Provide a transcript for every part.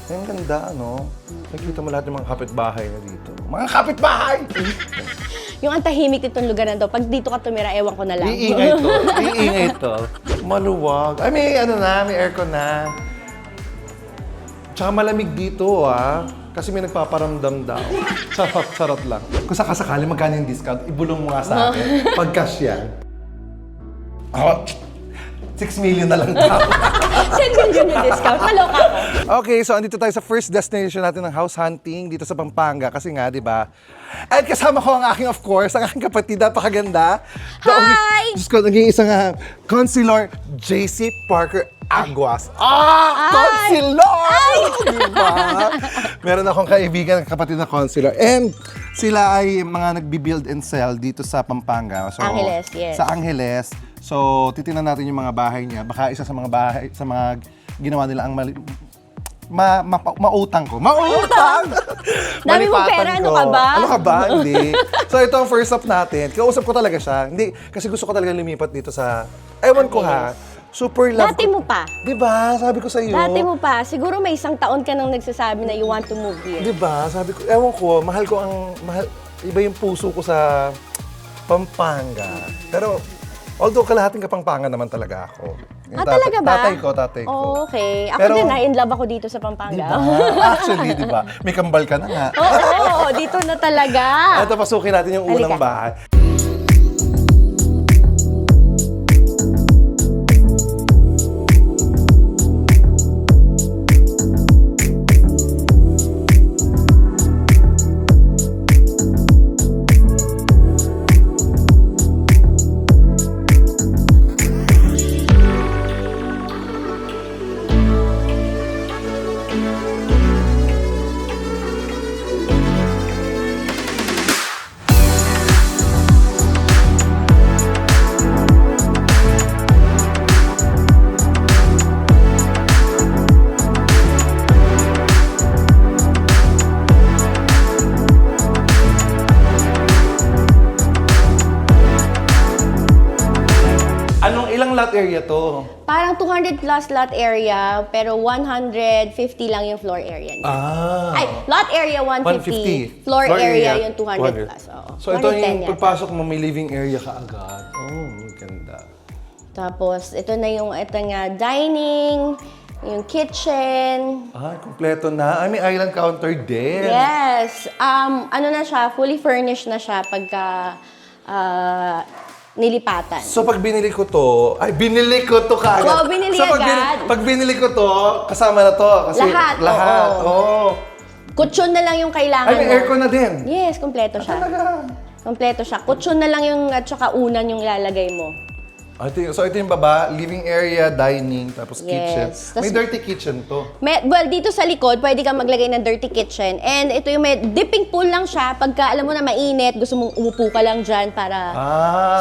Ang ganda, ano? Nakikita mo lahat ng mga kapitbahay na dito. Mga kapitbahay! Yung ang tahimik nitong lugar na to, pag dito ka tumira, ewan ko na lang. Iingay to. Iingay to. Maluwag. Ay, may ano na, may aircon na. Tsaka malamig dito, ah. Kasi may nagpaparamdam daw. Charot lang. Kung sakasakali magkano yung discount, ibulong mo nga sa akin. Pag-cash yan. Oh, 6 million na lang daw. 10 million yung discount. Maloka ako. Okay, so andito tayo sa first destination natin ng house hunting dito sa Pampanga. Kasi nga, di ba? At kasama ko ang aking, of course, ang aking kapatid, napakaganda. Hi! Diyos ko, naging isang Consular JC Parker Aguas. Consular! Diba? Meron akong kaibigan, kapatid na Consular. And sila ay mga nagbi-build and sell dito sa Pampanga. So, Angeles, yes. Sa Angeles. So, titingnan natin yung mga bahay niya. Baka isa sa mga bahay, sa mga ginawa nila ang mautang ko. Mautang! Dami mong Malipatan pera, ano ko. ka ba? Ano ka ba? Hindi. So, ito ang first up natin. Kausap ko talaga siya. Hindi, kasi gusto ko talaga lumipat dito sa... Ewan ko ha. Super love Dati mo pa. Diba? Sabi ko sa iyo. Dati mo pa. Siguro may isang taon ka nang nagsasabi na you want to move here. Diba? Sabi ko, ewan ko, mahal ko ang... Iba yung puso ko sa Pampanga. Pero, although kalahating Kapampangan naman talaga ako. Yung Talaga ba? Tatay ko. Oh, okay. Ako Pero- din, in love ako dito sa Pampanga. Diba? Actually, diba? May kambal ka na nga. Oo, dito na talaga. Ito, pasukin natin yung unang Halika. bahay. Ilang lot area to? Parang 200 plus lot area, pero 150 lang yung floor area niya. Ay, lot area 150, 150. floor area yung 200 plus. Oo. So ito 110 yung yata. pagpasok mo, may living area ka agad. Oh, ganda. Tapos, ito na yung nga dining, yung kitchen. Ay, kompleto na. Ay, may island counter din. Yes. Ano na siya, fully furnished na siya pagka nilipatan. So pag binili ko to, binili ko to kaagad. Oo, binili so, agad. Pag binili ko to, kasama na to. Kasi Lahat, oo. Oo. Kutsyon na lang yung kailangan Ay, may mo. aircon na din. Yes, kompleto siya. Talaga. Kompleto siya. Kutsyon na lang yung at saka unan yung lalagay mo. So ito yung baba, living area, dining, tapos kitchen. Yes. May dirty kitchen to. Well, dito sa likod, pwede kang maglagay ng dirty kitchen. And ito yung may dipping pool lang siya. Pagka alam mo na mainit, gusto mong umupo ka lang dyan para...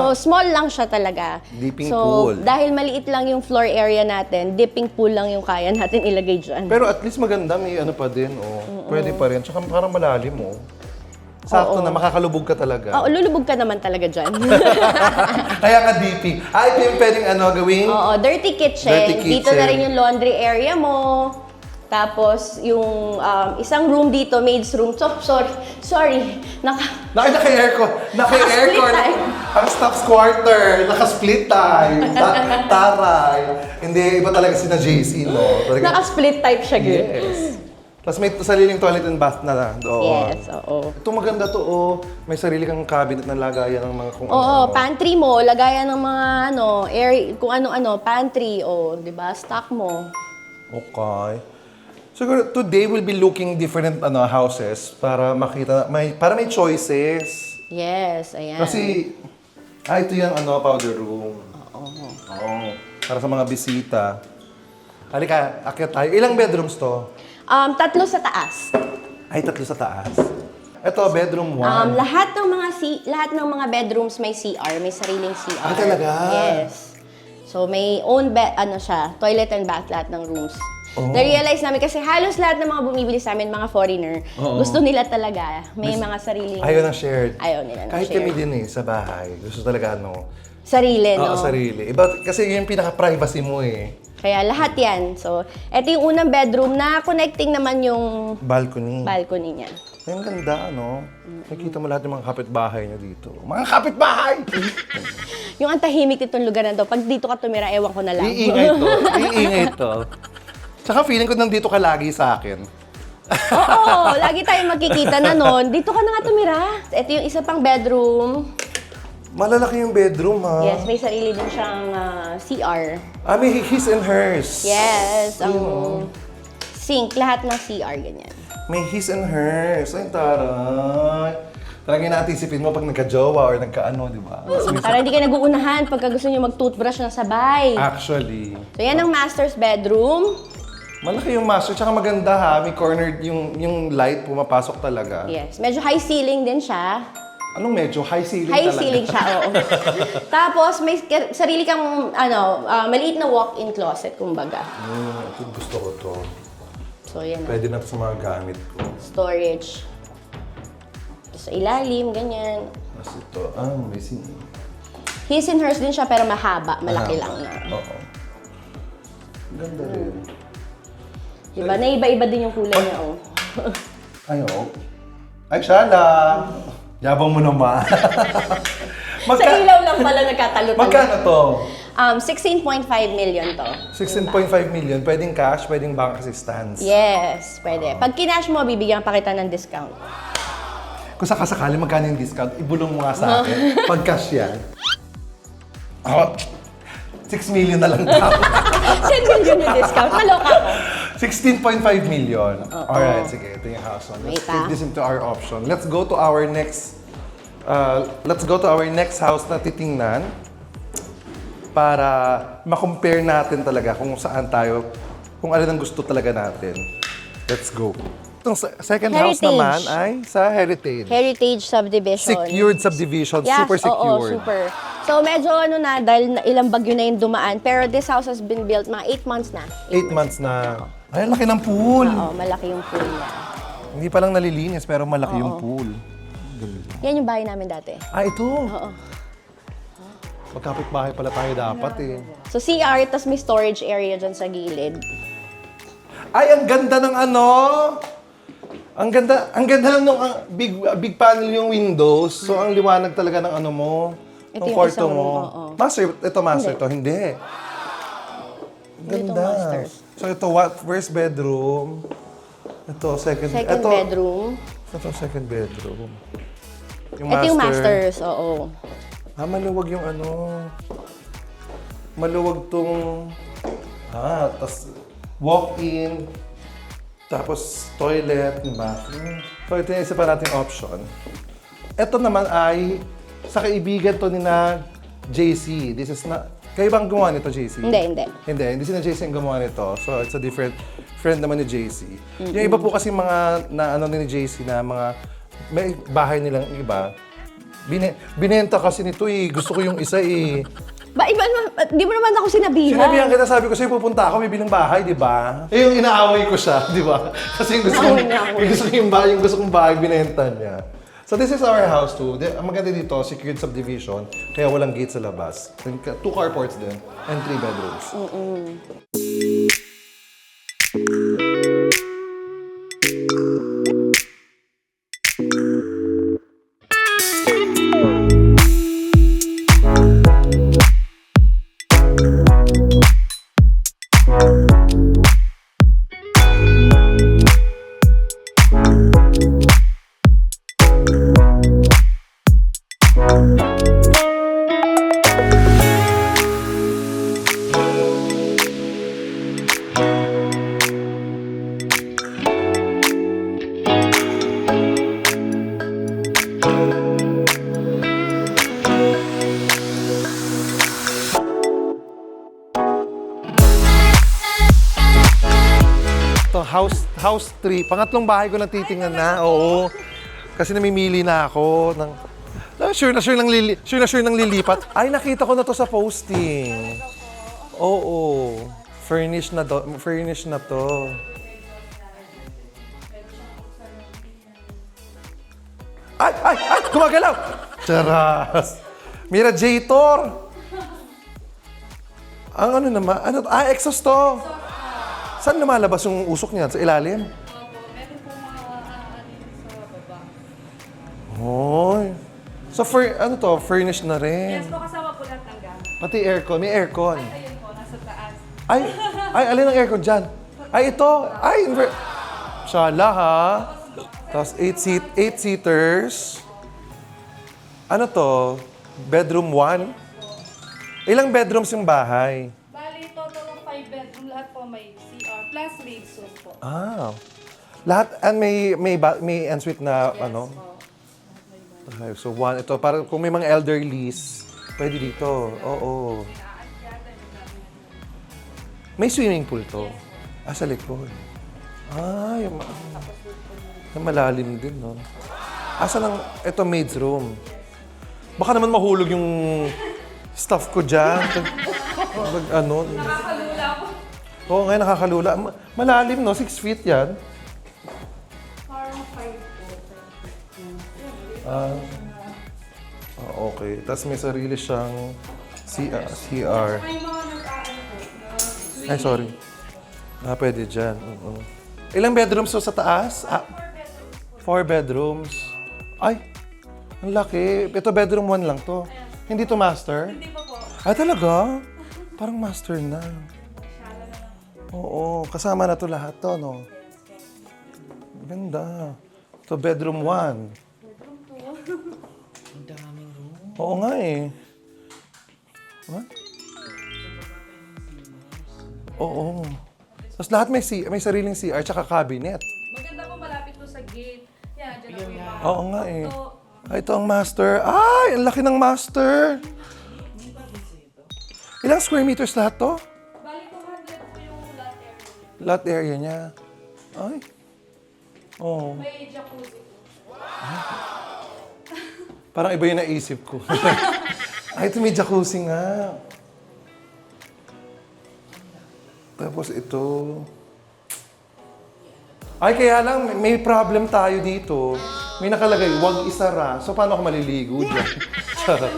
So, small lang siya talaga. Dipping So, pool. dahil maliit lang yung floor area natin, dipping pool lang yung kaya natin ilagay dyan. Pero at least maganda, may ano pa din, oh. Pwede pa rin. Tsaka parang malalim, oh. Sakto na, makakalubog ka talaga. Oo, lulubog ka naman talaga dyan. Kaya nga DP. Ito yung pwedeng gawing... Oo, dirty kitchen. Dirty Dito na kitchen. rin yung laundry area mo. Tapos, yung isang room dito, maid's room. Sorry. Naka-aircon. Naka-split time. Ang staff's quarter. Naka-split time. Taray. Hindi, iba talaga si na JC, no? Talaga. Naka-split type siya, girl. Yes. Tapos may sariling toilet and bath na doon. Yes, oo. Ito maganda to, oh. May sarili kang cabinet na lagayan ng mga kung Oo, ano. pantry mo, lagayan ng mga kung ano-ano, pantry, di ba? Stock mo. Okay. Siguro today we'll be looking different houses para makita, para may choices. Yes, ayan. Kasi, ito yung powder room. Oo. Para sa mga bisita. Halika, akyat tayo. Ilang bedrooms to? 3 sa taas. Ay, 3 sa taas. Ito, bedroom 1. Lahat ng mga bedrooms may CR, may sariling CR. Talaga? Yes. So may own siya, toilet and bath lahat ng rooms. Oh. Na-realize namin kasi halos lahat ng mga bumibili sa amin, mga foreigner, gusto nila talaga may mga sariling... Ayaw ng shared. Ayaw nila ng Kahit shared. kami din sa bahay. Gusto talaga Sarili, no? Oo, sarili. Iba, kasi yung pinaka-privacy mo eh. Kaya lahat yan. So, ito yung unang bedroom na connecting naman yung Balcony. balcony niya. Ay, ang ganda, ano? Nakikita mo lahat ng mga kapitbahay niya dito. Mga kapitbahay! Yung ang tahimik nitong lugar na to, pag dito ka tumira, ewan ko na lang. Iingay to. Iingay to. Tsaka feeling ko nandito ka lagi sa akin. Oo, lagi tayong magkikita na nun. Dito ka na nga tumira. Ito yung isa pang bedroom. Malalaki yung bedroom, ha? Yes, may sarili din siyang CR. May his and hers. Yes, ang sink, lahat ng CR, ganyan. May his and hers. Ay, taray. Talagang natisipin mo pag nagka-jowa or nagka-ano, di ba? Para hindi ka nag-uunahan pagka gusto nyo mag-toothbrush na sabay. Actually, So, yan ang master's bedroom. malaki yung master. Tsaka maganda, ha? May corner, yung light pumapasok talaga. Yes, medyo high ceiling din siya. Anong medyo? High ceiling High talaga. ceiling siya, oo. Tapos, may sarili kang, maliit na walk-in closet, kumbaga. Ito gusto ko to. So, yan. Pwede na sa mga gamit ko. Storage. Sa ilalim, ganyan. Mas ito, may sin. His and hers din siya, pero mahaba. Malaki lang na. Oo. Ganda rin. Diba? Naiba-iba din yung kulay niya, oh. Ay, Shala! Yabang mo naman. Sa ilaw lang pala nagkatalo-talo. Magkano to? 16.5 million to. 16.5 million. Pwedeng cash, pwedeng bank assistance. Yes, pwede. Pag kinash mo, bibigyan pa kita ng discount. Kung sakasakali magkano yung discount, ibulong mo nga sa akin. Pag cash yan. 6 million na lang daw. 10 million yung discount. Maloka ko. 16.5 million. Alright, sige. Ito yung house one. Let's Wait, take this into our option. Let's go to our next house na titingnan para ma-compare natin talaga kung saan tayo, kung alin ang gusto talaga natin. Let's go. Itong second house Heritage. naman ay sa Heritage. Heritage subdivision. Secured subdivision. Yes, Super secured. Oo, super. So medyo dahil ilang bagyo na yung dumaan, pero this house has been built mga 8 months na. 8 months na. Ay, laki ng pool. Oo, malaki yung pool niya. Hindi pa lang nalilinis, pero malaki yung pool. Ganda. Yan yung bahay namin dati. Ito. Oo. Magkapit-bahay pala tayo dapat eh. So CR, tas may storage area dyan sa gilid. Ay, ang ganda ng ano! Ang ganda lang nung big panel yung windows. So, ang liwanag talaga ng ano mo, Ito ng yung kwarto isang mo. room, oo. Master to, hindi. Ang Hindi to ganda. master. So, ito, first bedroom. Ito, second Second bedroom. Ito, second bedroom. Ito yung masters, oo. Maluwag yung ano. Maluwag tong... tas walk-in. Tapos toilet, bathroom. So ito yung isa pa nating option. Ito naman ay sa kaibigan to ni na JC. This is not... Kayo bang gumawa nito, JC? Hindi. Hindi sina JC ang gumawa nito. So it's a different friend naman ni JC. Yung iba po kasi mga na ano ni JC na mga may bahay nilang iba. Binenta kasi nito eh. Gusto ko yung isa eh. Di mo naman ako sinabihan. Sinabihan kita, sabi ko sa'yo, pupunta ako, bibiling bahay, di ba? Eh, yung inaaway ko siya, di ba? Kasi yung gusto kong bahay, binenta niya. So this is our house too. Ang maganda dito, secured subdivision, kaya walang gate sa labas. 2 carports din, and 3 bedrooms. Ito, house 3. Pangatlong bahay ko na titingnan na. Oo. Kasi namimili na ako ng... Sure na sure nang lilipat. Ay, nakita ko na to sa posting. Oo. Furnish na to. Ay! Gumagalaw! Charas! Mira, Jator! Ang ano naman, exhaust to. Saan lumalabas yung usok niyan? Sa ilalim? Opo, meron po mga sa baba. Hoy. So, furnished na rin. Yes po, kasama po lahat ng gamit. Pati aircon, may aircon. Ayun po, nasa taas. Ay, alin ang aircon dyan? Ay, ito. Ay, Shala, ha? Tapos 8-seaters. Ano to? Bedroom 1? Ilang bedrooms yung bahay? Bali, total of 5 bedroom. Lahat po may CR plus maid suite po. Lahat, and may ensuite na, ano? Okay, so 1, ito, para kung may mga elderlies, pwede dito. Oo. May swimming pool to. Sa likod. Yung malalim din, no? Ito maid's room. Baka naman mahulog yung stuff ko dyan. Nakakalula po. Oo, ngayon nakakalula. Malalim, no? 6 feet yan. Parang 5 po. Okay. Tapos may sarili siyang CR. May mga nag-aano po. Ay, sorry. Pwede dyan. Ilang bedrooms to sa taas? 4 bedrooms. Ay, ang laki. Ito bedroom 1 lang to. Hindi to master? Hindi po po. Ay, talaga? Parang master na. Oo, kasama na to lahat to, no? Ganda. Ito bedroom 1. Ang daming room. Oo nga eh. What? Oo. Tapos lahat may sariling CR tsaka cabinet. Maganda po, malapit po sa gate. Yan, dyan po yung bahay. Oo nga eh. So, Ay, ito ang master. Ay, ang laki ng master. Ilang square meters lahat to? bali 200 po yung lot area. Lot area niya. Ay. Oo. May jacuzzi po. Parang iba yung naisip ko. Ay, ito may jacuzzi nga. Tapos ito. Ay, kaya lang, may problem tayo dito. May nakalagay, huwag isara. So, paano ako maliligo dyan? Charot.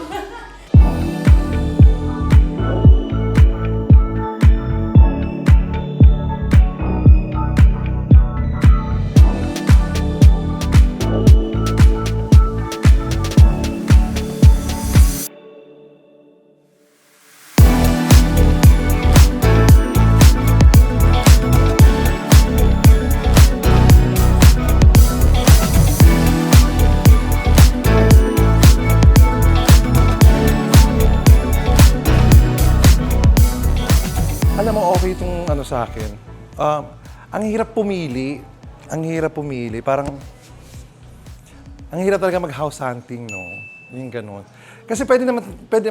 Alam mo, okay itong ano sa akin. Ang hirap pumili. Ang hirap pumili. Parang, ang hirap talaga mag-house hunting, no? Yung ganun. Kasi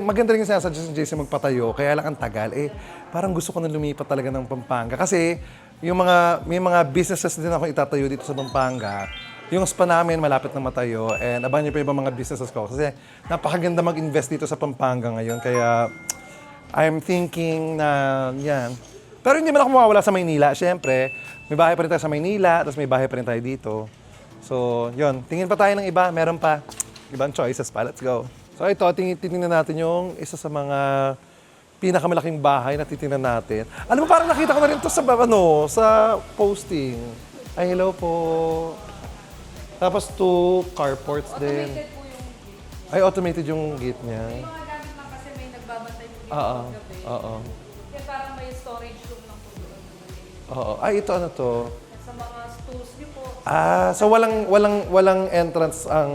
maganda rin yung sinasuggest ni Jason magpatayo, kaya lang ang tagal. Parang gusto ko na lumipat talaga ng Pampanga. Kasi, may mga businesses din ako itatayo dito sa Pampanga. Yung spa namin, malapit na matayo. And abangan niyo pa yung ibang mga businesses ko. Kasi, napakaganda mag-invest dito sa Pampanga ngayon. Kaya, I'm thinking na yan. Pero hindi man ako mawawala sa Maynila. Siyempre, may bahay pa rin tayo sa Maynila, tapos may bahay pa rin tayo dito. So, yun. Tingin pa tayo ng iba. Meron pa. Ibang choices pa. Let's go. So, ito. Tingnan natin yung isa sa mga pinakamalaking bahay na titingnan natin. Alam mo, parang nakita ko na rin ito sa posting. Ay, hello po. Tapos 2 carports din. automated po yung gate. Ay, automated yung gate niya. May mga gamit lang kasi may nagbabantay po dito Oo. paggabi. Oo. Kaya parang may storage room lang po doon. Oo. Ay, ito ano to? Sa mga stools niyo po. So walang entrance ang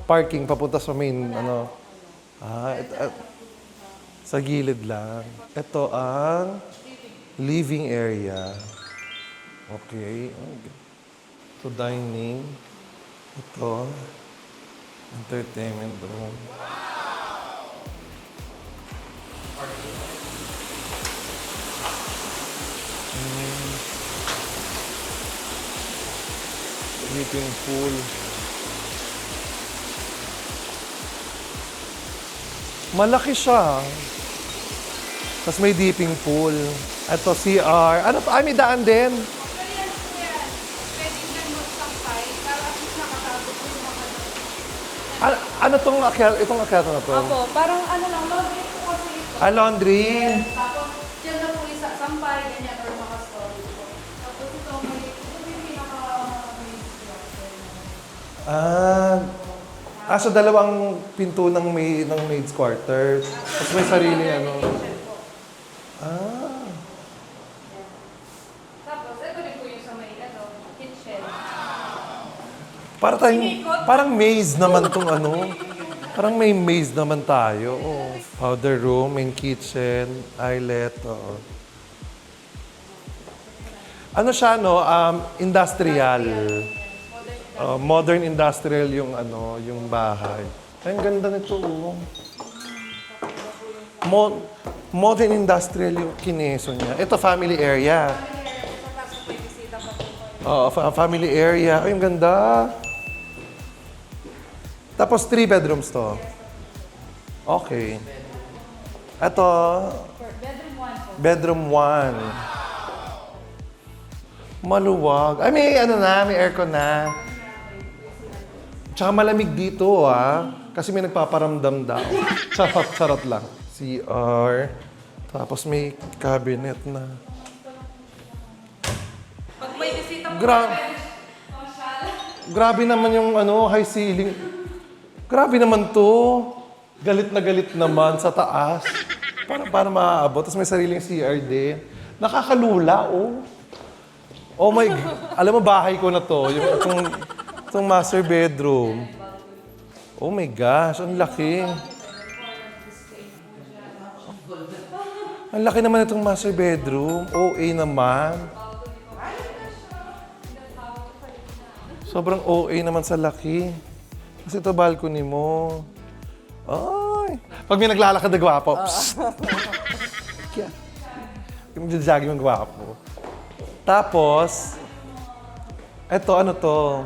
parking papunta sa main ano. Sa gilid lang. Ito ang living area. Okay. Ito dining. Ito entertainment room. Swimming pool. Malaki siya. Tapos may dipping pool. Ito, CR. Ano to? May daan din. Actually, yan po yan. Pwede dyan magsampay para at least nakatago po yung mga Ano itong akyat na to? Opo, parang ano lang, laundry po kasi ito. Laundry. Tapos, dyan na po isa, sampay, ganyan, or mga storage po. Tapos ito, ito yung pinaka-maze So dalawang pinto ng maid's quarters. Tapos may sarili ano. Tapos, ito rin po yung sa may, kitchen. Parang maze naman tong ano. Parang may maze naman tayo. Oh. Powder room, main kitchen, islet. Oo. Ano siya, no? Industrial. Modern industrial yung ano, yung bahay. Ay, ang ganda nito. Oh. Modern industrial yung kineso niya. Ito, family area. Family area. Ay, ang ganda. Tapos 3 bedrooms to. Okay. Ito, bedroom 1. Maluwag. Ay, may ano na, may aircon na. Tsaka malamig dito, Kasi may nagpaparamdam daw. Charot lang. CR. Tapos may cabinet na. Pag may bisita po, Grabe naman yung ano, high ceiling. Grabe naman to. Galit naman sa taas. Para maaabot. Tapos may sariling CR din. Nakakalula, oh. Oh my God. Alam mo, bahay ko na to. Itong master bedroom. Oh my gosh, ang laki. Ang laki naman itong master bedroom. OA naman. Sobrang OA naman sa laki. Kasi ito balcony mo. Ay! Pag may naglalakad na gwapo. Kaya. Yung magja-jogging ng gwapo. Tapos, eto, ano to?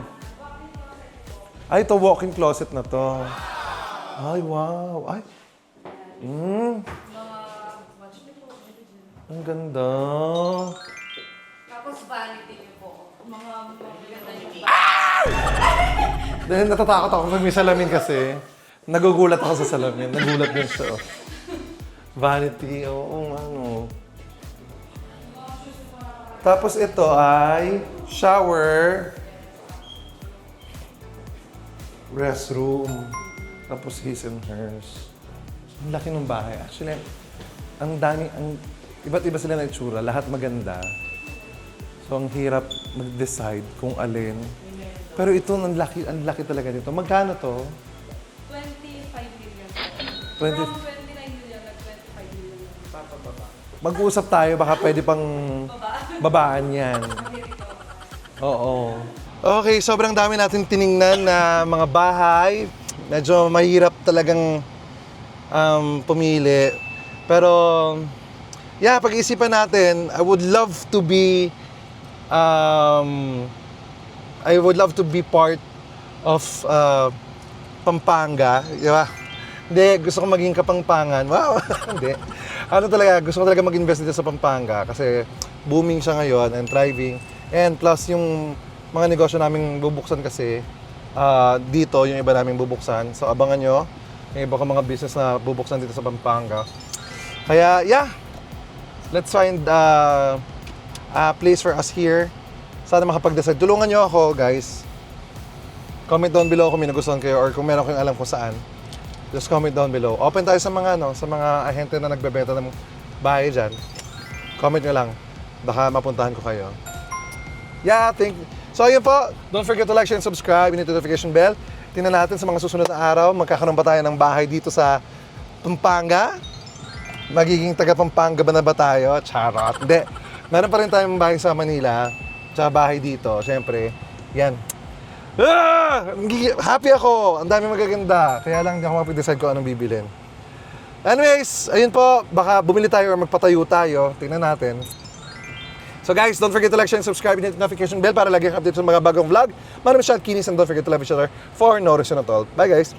Ay, ito, walk-in closet na to. Ay, wow. Ay. Ang ganda. tapos vanity niyo po. Mga maganda yung Dahil natatakot ako pag may salamin kasi. Nagugulat ako sa salamin. Nagulat din siya. Oh. Vanity, oo, ano. Tapos ito ay shower, restroom, tapos his and hers. Ang laki ng bahay. Actually, ang dami, iba't iba sila na itsura. Lahat maganda. So, ang hirap mag-decide kung alin. Pero ito, ang laki talaga dito. Magkano to? 25 million. 20. From 29 million at 25 million. Mag-uusap tayo, baka pwede pang babaan yan. Oo. Okay, sobrang dami natin tiningnan na mga bahay. Medyo mahirap talagang pumili. Pero, yeah, pag-iisipan natin, I would love to be part of Pampanga. Di ba? Hindi, gusto ko maging Kapampangan. Wow! Hindi. Gusto ko talaga mag-invest dito sa Pampanga kasi booming siya ngayon and thriving. And plus, yung mga negosyo naming bubuksan kasi dito, yung iba naming bubuksan. So, abangan nyo. Yung iba ko mga business na bubuksan dito sa Pampanga. Kaya, yeah. Let's find a place for us here. Sana makapag-decide. Tulungan nyo ako, guys. Comment down below kung may nagustuhan kayo or kung meron kayong alam kung saan. Just comment down below. Open tayo sa mga ahente na nagbebenta ng bahay dyan. Comment nyo lang. Baka mapuntahan ko kayo. Yeah, So, ayun po. Don't forget to like, share, and subscribe. Hit the notification bell. Tingnan natin sa mga susunod na araw. Magkakaroon ba tayo ng bahay dito sa Pampanga? Magiging taga Pampanga ba na ba tayo? Charot. Hindi. Meron pa rin tayong bahay sa Manila. Tsaka bahay dito. Siyempre. Yan. Happy ako. Ang dami magaganda. Kaya lang hindi ako mapag-decide kung anong bibilin. Anyways, ayun po. Baka bumili tayo or magpatayo tayo. Tingnan natin. So guys, don't forget to like, share, and subscribe, and hit the notification bell para lagi update sa mga bagong vlog. Maraming shout, kinis, and don't forget to love each other for no reason at all. Bye guys!